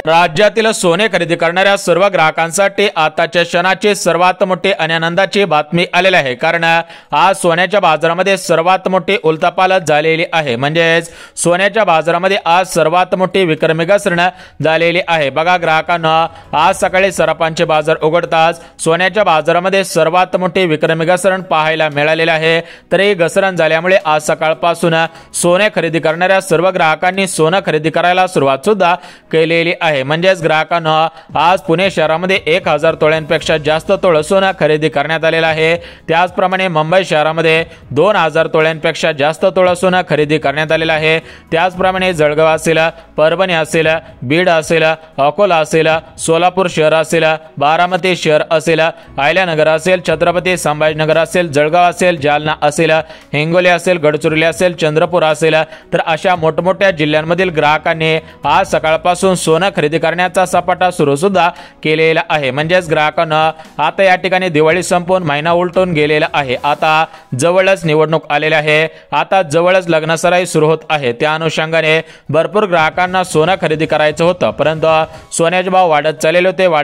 राज्यातील सोने खरेदी करणाऱ्या सर्व ग्राहकांसाठी आताच्या क्षणाची सर्वात मोठी आणि आनंदाची बातमी आलेली आहे। कारण आज सोन्याच्या बाजारामध्ये सर्वात मोठी उलथापालट झालेली आहे। म्हणजेच सोन्याच्या बाजारामध्ये आज सर्वात मोठी विक्रमी घसरण झालेली आहे। बघा ग्राहकांना आज सकाळी सराफांचे बाजार उघडताच सोन्याच्या बाजारामध्ये सर्वात मोठी विक्रमी घसरण पाहायला मिळालेली आहे। तरी घसरण झाल्यामुळे आज सकाळपासून सोने खरेदी करणाऱ्या सर्व ग्राहकांनी सोने खरेदी करायला सुरुवात सुद्धा केलेली आहे। म्हणजेच ग्राहकांना आज पुणे शहरामध्ये 1000 तोळ्यांपेक्षा जास्त तोळ सोनं खरेदी करण्यात आलेला आहे। त्याचप्रमाणे मुंबई शहरामध्ये 2000 तोळ्यांपेक्षा जास्त तोळ सोनं खरेदी करण्यात आलेला आहे। त्याचप्रमाणे जळगाव असेल, परभणी असेल, बीड असेल, अकोला असेल, सोलापूर शहर असेल, बारामती शहर असेल, अहिल्यानगर असेल, छत्रपती संभाजीनगर असेल, जळगाव असेल, जालना असेल, हिंगोली असेल, गडचिरोली असेल, चंद्रपूर असेल, तर अशा मोठमोठ्या जिल्ह्यांमधील ग्राहकांनी आज सकाळपासून सोनं खरेदी करण्याचा सपाटा सुरू सुद्धा केलेला आहे। म्हणजेच ग्राहकांना आता या ठिकाणी दिवाळी संपून महिना उलटून गेलेला आहे। आता जवळच निवडणूक आलेली आहे, आता जवळच लग्नसराई सुरू होत आहे। त्या अनुषंगाने भरपूर ग्राहकांना सोनं खरेदी करायचं होतं, परंतु सोन्याचे भाव वाढत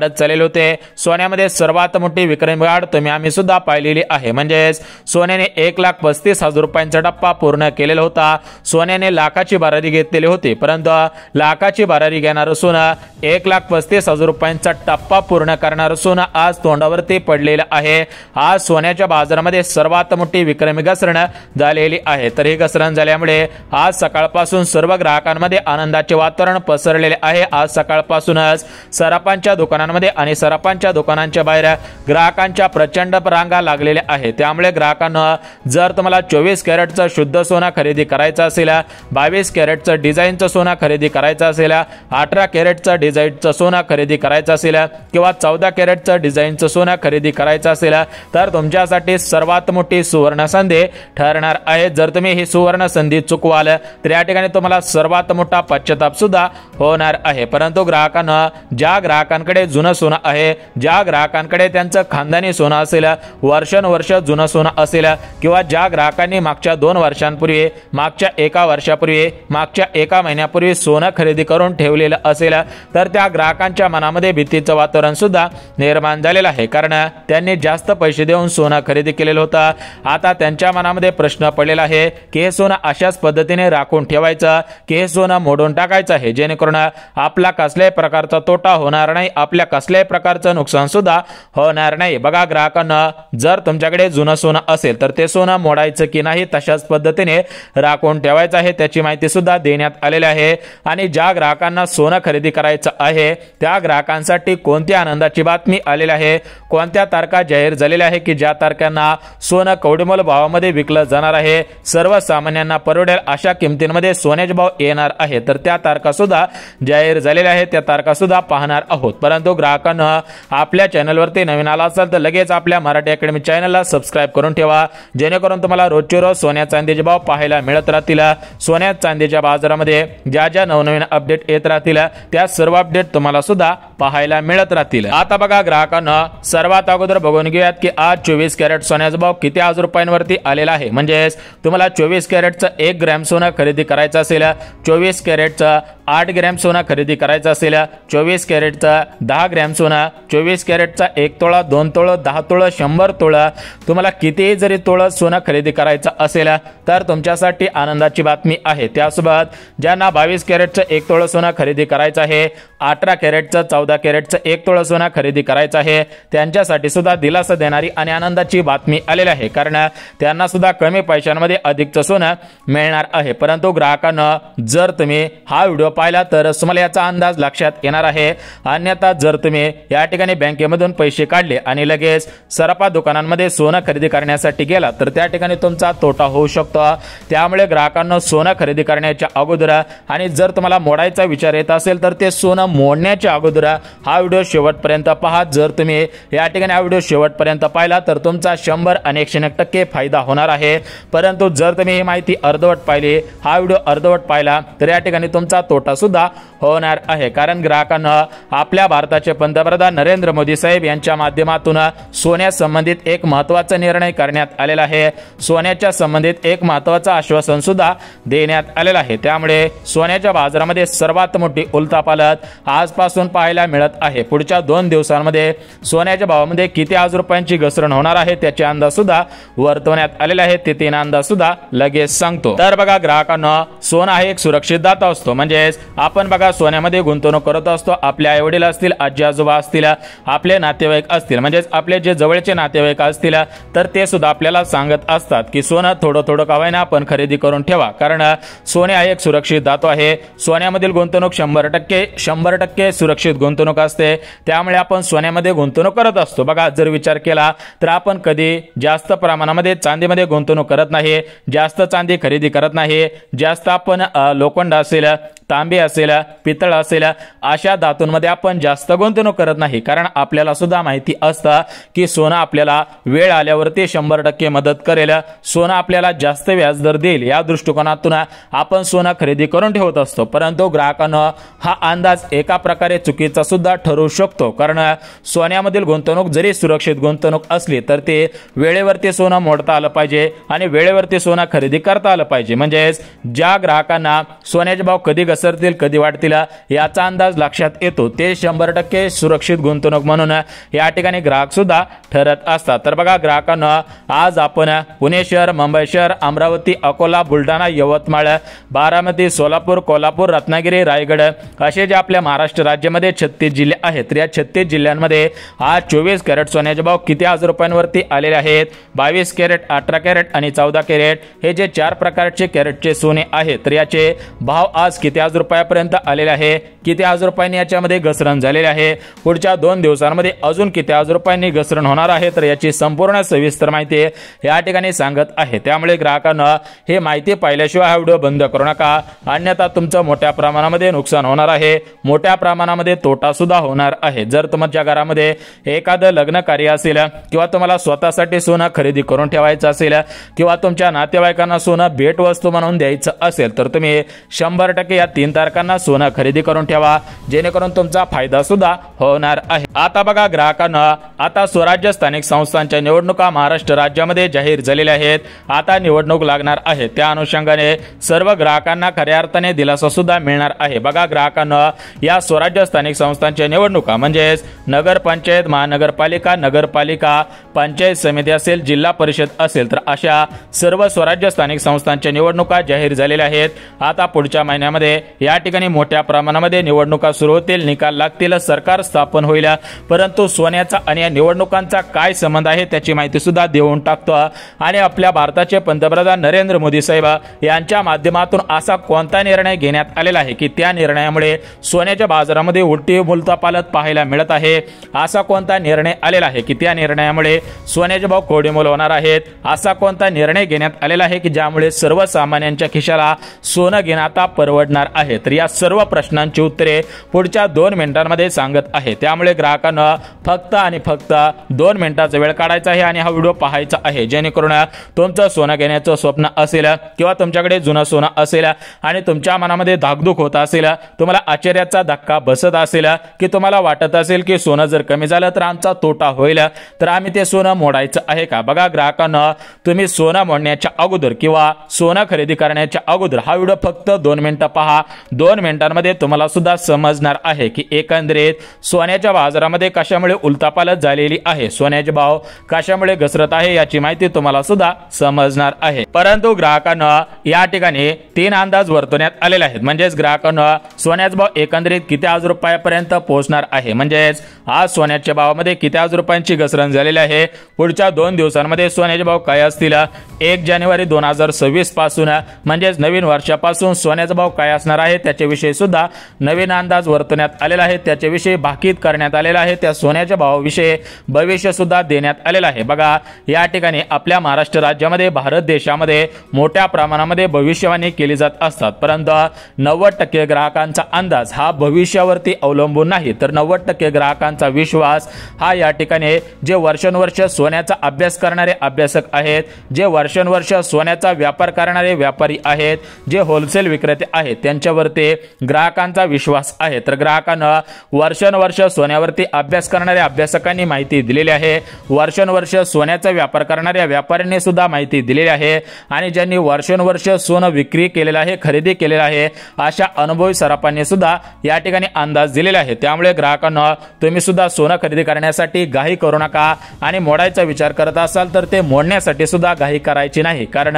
चालले होते। सोन्यामध्ये सर्वात मोठी विक्रमी वाढ आम्ही सुद्धा पाहिलेली आहे। म्हणजेच सोन्याने 1,35,000 रुपयांचा टप्पा पूर्ण केलेला होता। सोन्याने लाखाची भरारी घेतलेली होती, परंतु लाखाची भरारी घेणारं सोनं 1,35,000 रुपयांचा टप्पा पूर्ण करणारं सोनं आज तोंडावरती पडलेलं आहे। आज सोन्याच्या बाजारामध्ये सर्वात मोठी विक्रमी घसरण झालेली आहे। तर ही घसरण झाल्यामुळे आज सकाळपासून सर्व ग्राहकांमध्ये आनंदाचे वातावरण पसरलेले आहे। आज सकाळपासूनच सराफांच्या दुकानांमध्ये आणि सराफांच्या दुकानांच्या बाहेर ग्राहकांच्या प्रचंड रांगा लागलेल्या आहेत। त्यामुळे ग्राहकांना जर तुम्हाला 24 कॅरेटचं शुद्ध सोनं खरेदी करायचं असेल, 22 कॅरेटचं डिझाईनचं सोनं खरेदी करायचं असेल, 18 कॅरेटचं डिझाईनचं सोनं खरेदी करायचं असेल किंवा 14 कॅरेटचं डिझाईनचं सोनं खरेदी करायचं असेल तर तुमच्यासाठी सर्वात मोठी सुवर्ण संधी ठरणार आहे। जर तुम्ही ही सुवर्ण संधी चुकवाल तर या ठिकाणी तुम्हाला सर्वात मोठा पश्चाताप सुद्धा होणार आहे। परंतु ग्राहकांना ज्या ग्राहकांकडे जुनं सोनं आहे, ज्या ग्राहकांकडे त्यांचं खानदानी सोनं असेल, वर्षानुवर्ष जुनं सोनं असेल किंवा ज्या ग्राहकांनी मागच्या 2 वर्षांपूर्वी, मागच्या 1 वर्षापूर्वी, मागच्या 1 महिन्यापूर्वी सोनं खरेदी करून ठेवलेलं असेल तर त्या ग्राहकांच्या मनामध्ये भीतीचं वातावरण सुद्धा निर्माण झालेलं आहे। कारण त्यांनी जास्त पैसे देऊन सोनं खरेदी केलेलं होतं। आता त्यांच्या मनामध्ये प्रश्न पडलेला आहे की हे सोनं अशाच पद्धतीने राखून ठेवायचं की हे सोनं मोडून टाकायचं आहे, जेणेकरून आपला कसल्याही प्रकारचा तोटा होणार नाही, आपल्या कसल्याही प्रकारचं नुकसान सुद्धा होणार नाही। बघा ग्राहकांना जर तुमच्याकडे जुनं सोनं असेल तर ते सोनं मोडायचं की नाही तशाच पद्धतीने राखून ठेवायचं आहे, त्याची माहिती सुद्धा देण्यात आलेली आहे। आणि ज्या ग्राहकांना सोनं खरेदी करायचं आहे त्या ग्राहकांसाठी कोणती आनंदाची बातमी आलेली आहे, कोणत्या तारखा जाहीर झालेल्या आहे की ज्या तारखांना सोनं कवडीमोल भावामध्ये विकलं जाणार आहे, सर्वसामान्यांना परवडेल अशा किमतींमध्ये सोन्याचे भाव येणार आहे, तर त्या तारखा सुद्धा जाहीर झालेल्या आहेत, त्या तारखा सुद्धा पाहणार आहोत। परंतु ग्राहकांना आपल्या चॅनलवरती नवीन आला असाल तर लगेच आपल्या मराठी अकॅडमी चॅनलला सबस्क्राइब करून ठेवा, जेणेकरून तुम्हाला रोजचे रोज सोन्या चांदीचे भाव पाहायला मिळत राहतील। सोन्या चांदीच्या बाजारामध्ये ज्या नवनवीन अपडेट येत राहतील त्या सर्व अपडेट तुम्हाला सुद्धा पाहायला मिळत राहतील। आता बघा ग्राहकांना सर्वात अगोदर बघून घेऊयात की आज 24 कॅरेट सोन्याचा भाव किती हजार रुपयांवरती आलेला आहे। म्हणजेच तुम्हाला 24 कॅरेटचं 1 ग्रॅम सोनं खरेदी करायचं असेल, 24 कॅरेटचं 8 ग्रॅम सोनं खरेदी करायचं असेल, 24 कॅरेटचं 10 ग्रॅम सोनं, 24 कॅरेटचा 1 तोळा, 2 तोळा, 10 तोळा, 100 तोळा, तुम्हाला कितीही जरी तोळा सोनं खरेदी करायचं असेल तर तुमच्यासाठी आनंदाची बातमी आहे। त्यासोबत ज्यांना 22 कॅरेटचं 1 तोळा सोनं खरेदी करायचं आहे, 18 कॅरेटचं 14 कॅरेटचं 1 तोळा सोनं खरेदी करायचं आहे, त्यांच्यासाठी सुद्धा दिलासा देणारी आणि आनंदाची बातमी आलेली आहे। कारण त्यांना सुद्धा कमी पैशांमध्ये अधिकचं सोनं मिळणार आहे। परंतु ग्राहकांना जर तुम्ही हा व्हिडिओ पाहिला तर तुम्हाला याचा अंदाज लक्षात येणार आहे। अन्यथा जर तुम्ही या ठिकाणी बँकेमधून पैसे काढले आणि लगेच सराफा दुकानांमध्ये सोनं खरेदी करण्यासाठी गेला तर त्या ठिकाणी तुमचा तोटा होऊ शकतो। त्यामुळे ग्राहकांना सोनं खरेदी करण्याच्या अगोदर आणि जर तुम्हाला मोडायचा विचार येत असेल तर ते सोनं मोडण्याच्या अगोदर हा व्हिडिओ शेवटपर्यंत पहा। जर तुम्ही या ठिकाणी हा व्हिडिओ शेवटपर्यंत पाहिला तर तुमचा 100 आणि 101% फायदा होणार आहे। परंतु जर तुम्ही ही माहिती अर्धवट पाहिली, हा व्हिडिओ अर्धवट पाहिला तर या ठिकाणी तुमचा तोटा सुद्धा होणार आहे। कारण ग्राहकांना आपल्या भारताचे पंतप्रधान नरेंद्र मोदी साहेब यांच्या माध्यमातून सोन्या संबंधित एक महत्त्वाचा निर्णय करण्यात आलेला आहे। सोन्याच्या संबंधित एक महत्त्वाचं आश्वासन सुद्धा देण्यात आलेलं आहे। त्यामुळे सोन्याच्या बाजारामध्ये सर्वात मोठी उलथापालट उलथापालथ आजपासून पाहायला मिळत आहे। पुढच्या 2 दिवसांमध्ये सोन्याच्या भावामध्ये किती आज रुपयांची घसरण होणार आहे त्याचे अंदाज सुद्धा वर्तवण्यात आलेले आहेत। ते 3 अंदाज सुद्धा लगेच सांगतो। तर बघा ग्राहकांना, सोनं हा एक सुरक्षित दाता असतो। म्हणजे आपण बघा सोन्यामध्ये गुंतवणूक करत असतो। आपले आई वडील असतील, आजी आजोबा असतील, आपले नातेवाईक असतील, म्हणजे आपले जे जवळचे नातेवाईक असतील तर ते सुद्धा आपल्याला सांगत असतात की सोनं थोडं थोडं का होईना आपण खरेदी करून ठेवा, कारण सोने हा एक सुरक्षित धातू आहे। सोन्यामधील गुंतवणूक 100% सुरक्षित गुंतवणूक असते, त्यामुळे आपण सोन्यामध्ये गुंतवणूक करत असतो। बघा जर विचार केला तर आपण कधी जास्त प्रमाणामध्ये चांदीमध्ये गुंतवणूक करत नाही, जास्त चांदी खरेदी करत नाही, जास्त आपण लोखंड असेल, तांबे असेल, पितळ असेल अशा धातूंमध्ये आपण जास्त गुंतवणूक करत नाही, कारण आपल्याला सुद्धा माहिती असतं की सोनं आपल्याला वेळ आल्यावरती 100% मदत करेल, सोनं आपल्याला जास्त व्याजदर देईल, या दृष्टिकोनातून आपण सोनं खरेदी करून ठेवत असतो। परंतु ग्राहकांना हा अंदाज एका प्रकारे चुकीचा सुद्धा ठरू शकतो, कारण सोन्यामधील गुंतवणूक जरी सुरक्षित गुंतवणूक असली तर ते वेळेवरती सोनं मोडता आलं पाहिजे आणि वेळेवरती सोनं खरेदी करता आलं पाहिजे। म्हणजे ज्या ग्राहकांना सोन्याचे भाव कधी घसरतील कधी वाढतील याचा अंदाज लक्षात येतो ते 100% सुरक्षित गुंतवणूक म्हणून या ठिकाणी ग्राहक सुद्धा ठरत असतात। तर बघा ग्राहकांना, आज आपण पुणे शहर, मुंबई शहर, अमरावती, अकोला, बुलढाणा, यवतमाळ, बारामती, सोलापूर, कोल्हापूर, रत्नागिरी, रायगड असे जे आपल्या महाराष्ट्र राज्यामध्ये 36 जिल्हे आहेत, तर या 36 जिल्ह्यांमध्ये आज 24 कॅरेट सोन्याचे भाव किती आज रुपयांवरती आलेले आहेत। 22 कॅरेट, 18 कॅरेट आणि 14 कॅरेट हे जे 4 प्रकारचे कॅरेटचे सोने आहेत, तर याचे भाव आज किती आज रुपयापर्यंत आलेले आहे, किती आज रुपयांनी याच्यामध्ये घसरण झालेले आहे, पुढच्या 2 दिवसांमध्ये अजून किती आज रुपयांनी घसरण होणार आहे, तर याची संपूर्ण सविस्तर माहिती या ठिकाणी सांगत आहे। त्यामुळे ग्राहकांना हे माहिती पाहिल्याशिवाय हा व्हिडिओ बंद करू नका, अन्यथा तुमचं मोठ्या प्रमाणामध्ये नुकसान होणार आहे, मोठ्या प्रमाणामध्ये तोटा सुद्धा होणार आहे। जर तुमच्या घरामध्ये एखादं लग्न कार्य असेल किंवा तुम्हाला स्वतःसाठी सोनं खरेदी करून ठेवायचं असेल किंवा तुमच्या नातेवाईकांना सोनं भेट वस्तू म्हणून द्यायचं असेल तर तुम्ही 100% या 3 तारखांना सोनं खरेदी करून ठेवा, जेणेकरून तुमचा फायदा सुद्धा होणार आहे। आता बघा ग्राहकांना, आता स्वराज्य स्थानिक संस्थांच्या निवडणुका महाराष्ट्र राज्यामध्ये जाहीर झालेल्या आहेत। आता निवडणूक लागणार आहे, त्या अनुषंगाने सर्व ग्राहकांना खऱ्या अर्थाने दिलासा सुद्धा मिळणार आहे। बघा ग्राहकांना, या स्वराज्य स्थानिक संस्थांच्या निवडणुका म्हणजे नगरपंचायत, महानगरपालिका, नगरपालिका, पंचायत समिती असेल, जिल्हा परिषद असेल, तर अशा सर्व स्वराज्य स्थानिक संस्थांच्या निवडणुका जाहीर झालेल्या आहेत। आता पुढच्या महिन्यामध्ये या ठिकाणी मोठ्या प्रमाणामध्ये निवडणुका सुरू होतील, निकाल लागतील, सरकार स्थापन होईल। परंतु सोन्याचा आणि या निवडणुकांचा काय संबंध आहे त्याची माहिती सुद्धा देऊन टाकतो। आणि आपल्या भारताचे पंतप्रधान नरेंद्र मोदी साहेब यांच्या माध्यमातून असा कोणता निर्णय घेण्यात आलेला आहे की त्या निर्णयामुळे सोन्याच्या बाजारामध्ये उलटी उलथापालथ पाहायला मिळत आहे। असा कोणता निर्णय आलेला आहे की त्या निर्णयामुळे सोन्याचे भाव कोडीमोल होणार आहेत। असा कोणता निर्णय घेण्यात आलेला आहे की ज्यामुळे सर्वसामान्यांच्या खिशाला सोनं घेणं आता परवडणार आहे। तर या सर्व प्रश्नांची उत्तरे पुढच्या 2 मिनिटांमध्ये सांगत आहे। त्यामुळे ग्राहकांना फक्त आणि फक्त 2 मिनिटाचा वेळ काढायचा आहे आणि हा व्हिडिओ पाहायचा आहे, जेणेकरून तुमचं सोनं घेण्याचं स्वप्न असेल किंवा तुमच्याकडे जुनं सोनं असेल आणि तुमच्या मनामध्ये धाकधूक होत असेल, तुम्हाला आश्चर्याचा धक्का बसत असेल की तुम्हाला वाटत असेल की सोनं जर कमी झालं तर आमचा तोटा होईल, तर आम्ही ते सोनं मोडायचं आहे का। बघा ग्राहकांना, तुम्ही सोनं मोडण्याच्या अगोदर किंवा सोनं खरेदी करण्याच्या अगोदर हा व्हिडिओ फक्त 2 मिनिटं पहा। 2 मिनिटांमध्ये तुम्हाला सुद्धा समजणार आहे की एकंदरीत सोन्याच्या बाजारामध्ये कशामुळे उलथापालथ झालेली आहे, सोन्याचे भाव कशामुळे घसरत आहे याची माहिती तुम्हाला सुद्धा समजणार आहे। परंतु ग्राहकांना या ठिकाणी 3 अंदाज वर्तवण्यात आलेले आहेत। म्हणजेच ग्राहकांना सोन्याचा भाव एकंदरीत किती आज रुपयापर्यंत पोहोचणार आहे, म्हणजेच आज सोन्याच्या भावामध्ये किती आज रुपयांची घसरण झालेली आहे, पुढच्या 2 दिवसांमध्ये सोन्याचे भाव काय असतील, 1 जानेवारी 2026 पासून म्हणजेच नवीन वर्षापासून सोन्याचा भाव काय असणार आहे त्याच्याविषयी सुद्धा नवीन अंदाज वर्तवण्यात आलेला आहे, त्याच्याविषयी भाकीत करण्यात आलेला आहे, त्या सोन्याच्या भावाविषयी भविष्य सुद्धा देण्यात आलेला आहे। बघा या ठिकाणी आपल्या महाराष्ट्र राज्यामध्ये, भारत देशामध्ये मोठ्या प्रमाणामध्ये भविष्यवाणी केली जात असतात, परंतु 90% ग्राहकांचा अंदाज हा भविष्यावरती अवलंबून नाही, तर 90% ग्राहकांचा विश्वास हा या ठिकाणी जे वर्षानुवर्ष सोन्याचा अभ्यास करणारे अभ्यासक आहेत, जे वर्षानुवर्ष सोन्याचा व्यापार करणारे व्यापारी आहेत, जे होलसेल विक्रेते आहेत, त्यांच्यावरती ग्राहकांचा विश्वास आहे। तर ग्राहकांना वर्षानुवर्ष सोन्यावरती अभ्यास करणाऱ्या अभ्यासकांनी माहिती दिलेली आहे, वर्षानुवर्ष सोन्याचा व्यापार करणाऱ्या व्यापाऱ्यांनी सुद्धा माहिती दिलेली आहे आणि ज्यांनी वर्षानुवर्ष सोनं विक्री केलेलं आहे, खरेदी केलेलं आहे, अशा अनुभवी सराफांनी सुद्धा या ठिकाणी अंदाज दिलेला आहे। त्यामुळे ग्राहकांना तुम्ही सुद्धा सोनं खरेदी करण्यासाठी घाई करू नका आणि मोडायचा विचार करत असाल तर ते मोडण्यासाठी सुद्धा घाई करायची नाही, कारण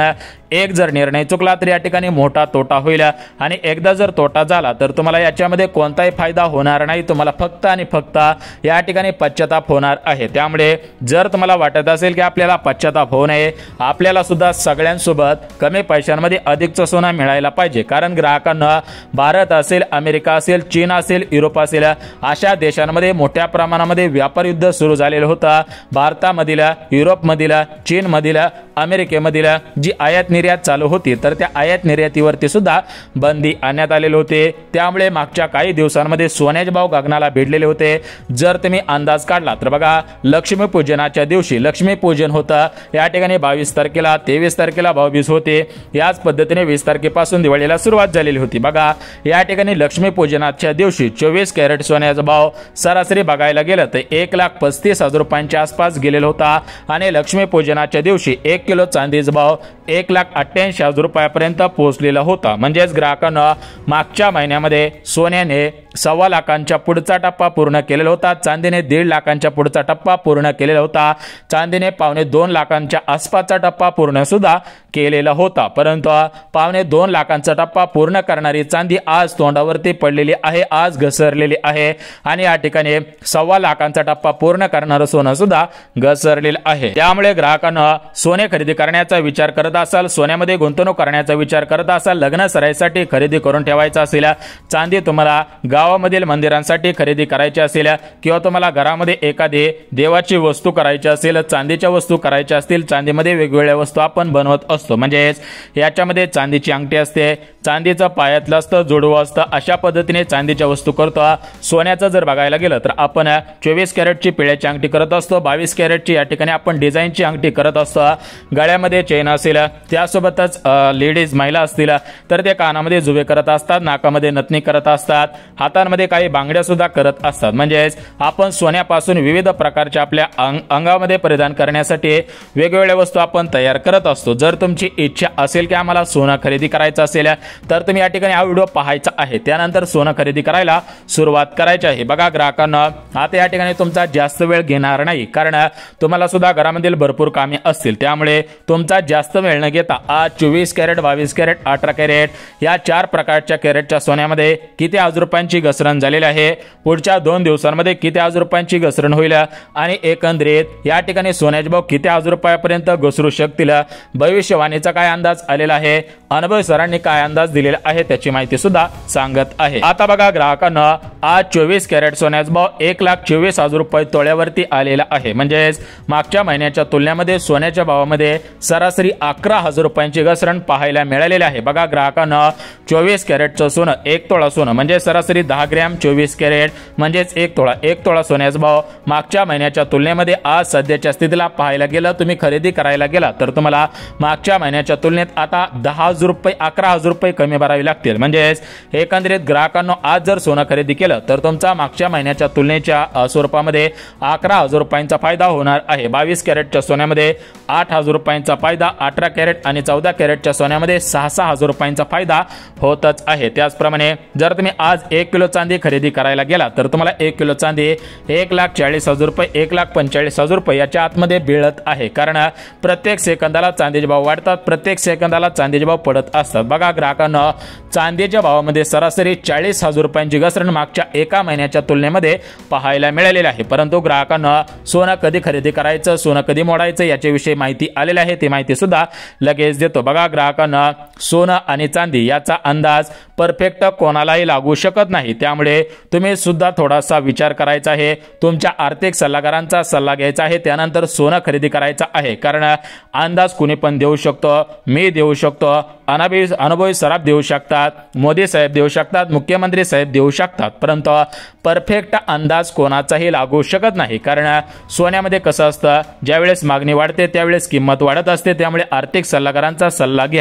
एक जर निर्णय चुकला तर या ठिकाणी मोठा तोटा होईल आणि एकदा जर तोटा झाला तर तुम्हाला याच्यामध्ये कोणताही फायदा होणार नाही, तुम्हाला फक्त आणि फक्त या ठिकाणी पश्चाताप होणार आहे। त्यामुळे जर तुम्हाला वाटत असेल की आपल्याला पश्चाताप होऊ नये, आपल्याला सुद्धा सगळ्यांसोबत कमी पैशांमध्ये अधिकचं सोनं मिळायला पाहिजे, कारण ग्राहकांना भारत असेल, अमेरिका असेल, चीन असेल, युरोप असेल, अशा देशांमध्ये मोठ्या प्रमाणामध्ये व्यापार युद्ध सुरू झालेलं होतं। भारतामधील, युरोपमधील, चीनमधील, अमेरिकेमधील जी आयात निर्यात चालू होती तर त्या आयात निर्यातीवरती सुद्धा बंदी आणण्यात आलेली होते। त्यामुळे मागच्या काही दिवसांमध्ये सोन्याचे भाव गगनाला भिडलेले होते। जर तुम्ही अंदाज काढला तर बघा, लक्ष्मीपूजनाच्या दिवशी लक्ष्मीपूजन होतं, या ठिकाणी 22 तारखेला, 23 तारखेला भाऊबीज होते, याच पद्धतीने 20 तारखेपासून दिवाळीला सुरुवात झालेली होती। बघा, या ठिकाणी लक्ष्मीपूजनाच्या दिवशी 24 कॅरेट सोन्याचा भाव सरासरी बघायला गेलं तर 1,35,000 रुपयांच्या आसपास गेलेला होता आणि लक्ष्मीपूजनाच्या दिवशी 1 किलो चांदीचा भाव 1,88,000 रुपयापर्यंत पोहोचलेला होता। म्हणजेच ग्राहकांना मागच्या महिन्यामध्ये सोन्याने 1.25 लाखांच्या पुढचा टप्पा पूर्ण केलेला होता, चांदीने 1.5 लाखांच्या पुढचा टप्पा पूर्ण केलेला होता, चांदीने 1.25 लाखांच्या आसपासचा टप्पा पूर्ण सुद्धा केलेला होता। परंतु 1.25 लाखांचा टप्पा पूर्ण करणारी चांदी आज तोंडावरती पडलेली आहे, आज घसरलेली आहे आणि या ठिकाणी 1.25 लाखांचा टप्पा पूर्ण करणारं सोनं सुद्धा घसरलेलं आहे। त्यामुळे ग्राहकांना सोने खरेदी करण्याचा विचार करत असाल, सोन्यामध्ये गुंतवणूक करण्याचा विचार करत असाल, लग्न सराईसाठी खरेदी करून ठेवायचं असेल, चांदी तुम्हाला गावामधील मंदिरांसाठी खरेदी करायची असेल किंवा तुम्हाला घरामध्ये एखादी देवाची वस्तू करायची असेल, चांदीच्या वस्तू करायच्या असतील, चांदीमध्ये वेगवेगळ्या वस्तू आपण बनवत असतो, म्हणजेच याच्यामध्ये चांदीची अंगठी असते, चांदीचं पायातलं असतं, जोडवं असतं, अशा पद्धतीने चांदीच्या वस्तू करतो। सोन्याचं जर बघायला गेलं तर आपण 24 कॅरेटची पिळ्याची अंगठी करत असतो, 22 कॅरेटची या ठिकाणी आपण डिझाईनची अंगठी करत असतो, गळ्यामध्ये चेन असेल, त्यासोबतच लेडीज महिला असतील तर ते कानामध्ये जुवे करत असतात, नाकामध्ये नथनी करत असतात, हातांमध्ये काही बांगड्या सुद्धा करत असतात। म्हणजेच आपण सोन्यापासून विविध प्रकारच्या आपल्या अंगामध्ये परिधान करण्यासाठी वेगवेगळ्या वस्तू आपण तयार करत असतो। जर तुमची इच्छा असेल की आम्हाला सोनं खरेदी करायचं असेल तर तुम्ही या ठिकाणी हा व्हिडिओ पाहायचा आहे, त्यानंतर सोनं खरेदी करायला सुरुवात करायची आहे। बघा ग्राहकांना, आता या ठिकाणी तुमचा जास्त वेळ घेणार नाही, कारण तुम्हाला सुद्धा घरामधील भरपूर कामे असतील, त्यामुळे तुमचा जास्त वेळ न घेता आज 24 कॅरेट, 22 कॅरेट, 18 कॅरेट या 4 प्रकारच्या कॅरेटच्या सोन्यामध्ये किती हजार रुपयांची घसरण झालेली आहे, पुढच्या 2 दिवसांमध्ये किती हजार रुपयांची घसरण होईल आणि एकंदरीत या ठिकाणी सोन्याचे भाव किती हजार रुपयापर्यंत घसरू शकतील, भविष्यवाणीचा काय अंदाज आलेला आहे, अनुभवी सरांनी काय अंदाज दिलेला आहे त्याची माहिती सुद्धा सांगत आहे। आता बघा ग्राहकांना, आज 24 कॅरेट सोन्याचा भाव 1,24,000 रुपये तोळ्यावरती आलेला आहे। म्हणजेच मागच्या महिन्याच्या तुलनेमध्ये सोन्याच्या भावामध्ये सरासरी 11,000 रुपयांची घसरण पाहायला मिळालेली आहे। बघा ग्राहकांना, 24 कॅरेटचं सोनं, 1 तोळा सोनं म्हणजे सरासरी 10 ग्रॅम 24 कॅरेट म्हणजेच 1 तोळा सोन्याचा भाव मागच्या महिन्याच्या तुलनेमध्ये आज सध्याच्या स्थितीला पाहायला गेलं, तुम्ही खरेदी करायला गेला तर तुम्हाला मागच्या महिन्याच्या तुलनेत आता 10,000 रुपये, 11,000 रुपये कमी भरावे लागतील। म्हणजेच एकंदरीत ग्राहकांना आज जर सोनं खरेदी केलं तर तुमचा मागच्या महिन्याच्या तुलनेच्या स्वरूपामध्ये 11,000 रुपयांचा फायदा होणार आहे। 22 कॅरेटच्या सोन्यामध्ये 8,000 रुपयांचा फायदा, 18 कॅरेट आणि 14 कॅरेटच्या सोन्यामध्ये 6,000 रुपयांचा फायदा होतच आहे। त्याचप्रमाणे जर तुम्ही आज 1 किलो चांदी खरेदी करायला गेला तर तुम्हाला 1 किलो चांदी 1,40,000 रुपये, 1,45,000 रुपये याच्या आतमध्ये मिळत आहे, कारण प्रत्येक सेकंदाला चांदीचे भाव वाढतात, प्रत्येक सेकंदाला चांदीचे भाव पडत असतात। बघा ग्राहकांना, चांदीच्या भावामध्ये सरासरी 40,000 रुपयांची घसरण मागच्या एका महिन्याच्या तुलनेमध्ये पाहायला मिळालेली आहे। परंतु ग्राहकांना सोनं कधी खरेदी करायचं, सोनं कधी मोडायचं याच्याविषयी माहिती आलेली आहे, ती माहिती सुद्धा लगेच देतो। बघा ग्राहकांना, सोनं आणि चांदी याचा अंदाज परफेक्ट कोणालाही लागू शकत नाही, त्यामुळे तुम्ही सुद्धा थोडासा विचार करायचा आहे, तुमच्या आर्थिक सल्लागारांचा सल्ला घ्यायचा आहे, त्यानंतर सोनं खरेदी करायचं आहे, कारण अंदाज कुणी पण देऊ शकतो, मी देऊ शकतो, अनुभवी सराफ देऊ शकतात, मोदी साहेब देऊ शकतात, मुख्यमंत्री साहेब देऊ शकतात, परंतु परफेक्ट अंदाज कोणाचाही लागू शकत नाही, कारण सोन्यामध्ये कसं असतं, ज्यावेळेस मागणी वाढते त्यावेळेस किंमत वाढत असते, त्यामुळे आर्थिक सल्लागारांचा सल्ला घ्या।